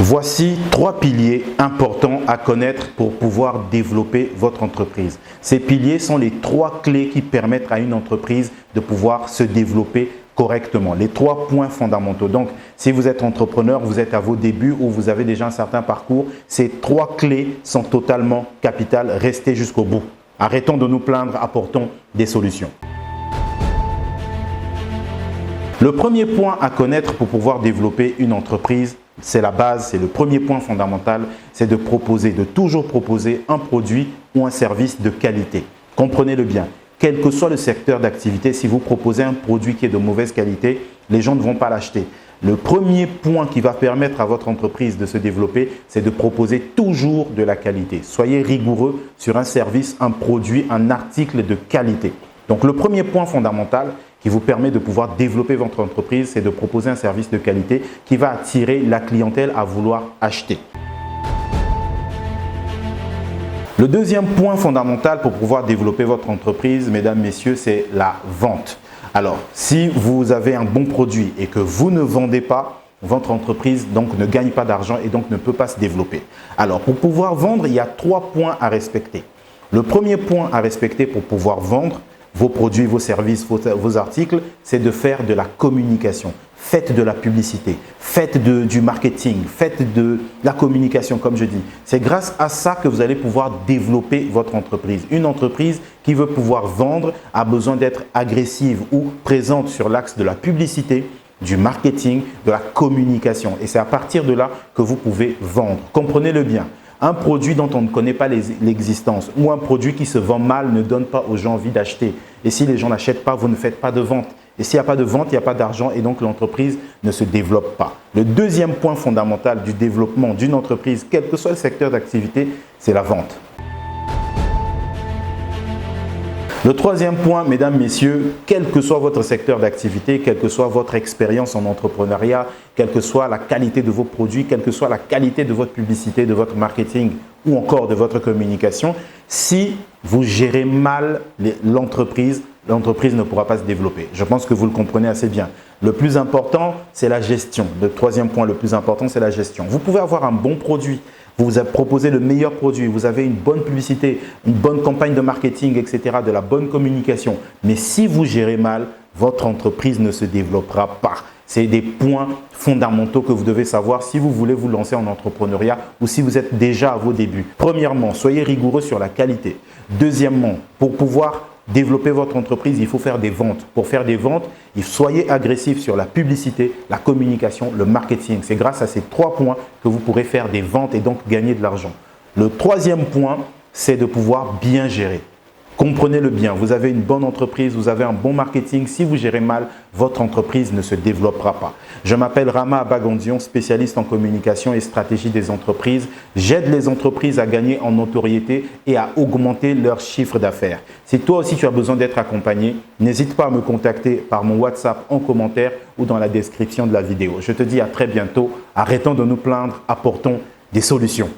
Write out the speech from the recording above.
Voici 3 piliers importants à connaître pour pouvoir développer votre entreprise. Ces piliers sont les 3 clés qui permettent à une entreprise de pouvoir se développer correctement. Les 3 points fondamentaux. Donc, si vous êtes entrepreneur, vous êtes à vos débuts ou vous avez déjà un certain parcours, ces 3 clés sont totalement capitales. Restez jusqu'au bout. Arrêtons de nous plaindre, apportons des solutions. Le premier point à connaître pour pouvoir développer une entreprise, c'est la base, c'est le premier point fondamental, c'est de toujours proposer un produit ou un service de qualité. Comprenez-le bien, quel que soit le secteur d'activité, si vous proposez un produit qui est de mauvaise qualité, les gens ne vont pas l'acheter. Le premier point qui va permettre à votre entreprise de se développer, c'est de proposer toujours de la qualité. Soyez rigoureux sur un service, un produit, un article de qualité. Donc, le premier point fondamental qui vous permet de pouvoir développer votre entreprise, c'est de proposer un service de qualité qui va attirer la clientèle à vouloir acheter. Le deuxième point fondamental pour pouvoir développer votre entreprise, mesdames, messieurs, c'est la vente. Alors, si vous avez un bon produit et que vous ne vendez pas, votre entreprise donc ne gagne pas d'argent et donc ne peut pas se développer. Alors, pour pouvoir vendre, il y a 3 points à respecter. Le premier point à respecter pour pouvoir vendre vos produits, vos services, vos articles, c'est de faire de la communication. Faites de la publicité, faites du marketing, faites de la communication comme je dis. C'est grâce à ça que vous allez pouvoir développer votre entreprise. Une entreprise qui veut pouvoir vendre a besoin d'être agressive ou présente sur l'axe de la publicité, du marketing, de la communication. Et c'est à partir de là que vous pouvez vendre. Comprenez-le bien. Un produit dont on ne connaît pas l'existence ou un produit qui se vend mal ne donne pas aux gens envie d'acheter. Et si les gens n'achètent pas, vous ne faites pas de vente. Et s'il n'y a pas de vente, il n'y a pas d'argent et donc l'entreprise ne se développe pas. Le deuxième point fondamental du développement d'une entreprise, quel que soit le secteur d'activité, c'est la vente. Le troisième point, mesdames, messieurs, quel que soit votre secteur d'activité, quelle que soit votre expérience en entrepreneuriat, quelle que soit la qualité de vos produits, quelle que soit la qualité de votre publicité, de votre marketing ou encore de votre communication, si vous gérez mal l'entreprise ne pourra pas se développer. Je pense que vous le comprenez assez bien. Le plus important, c'est la gestion. Le troisième point le plus important, c'est la gestion. Vous pouvez avoir un bon produit. Vous avez proposé le meilleur produit, vous avez une bonne publicité, une bonne campagne de marketing, etc., de la bonne communication. Mais si vous gérez mal, votre entreprise ne se développera pas. C'est des points fondamentaux que vous devez savoir si vous voulez vous lancer en entrepreneuriat ou si vous êtes déjà à vos débuts. Premièrement, soyez rigoureux sur la qualité. Deuxièmement, pour pouvoir développer votre entreprise, il faut faire des ventes. Pour faire des ventes, soyez agressif sur la publicité, la communication, le marketing. C'est grâce à ces 3 points que vous pourrez faire des ventes et donc gagner de l'argent. Le troisième point, c'est de pouvoir bien gérer. Comprenez-le bien, vous avez une bonne entreprise, vous avez un bon marketing. Si vous gérez mal, votre entreprise ne se développera pas. Je m'appelle Rama Abagandion, spécialiste en communication et stratégie des entreprises. J'aide les entreprises à gagner en notoriété et à augmenter leur chiffre d'affaires. Si toi aussi tu as besoin d'être accompagné, n'hésite pas à me contacter par mon WhatsApp en commentaire ou dans la description de la vidéo. Je te dis à très bientôt. Arrêtons de nous plaindre, apportons des solutions.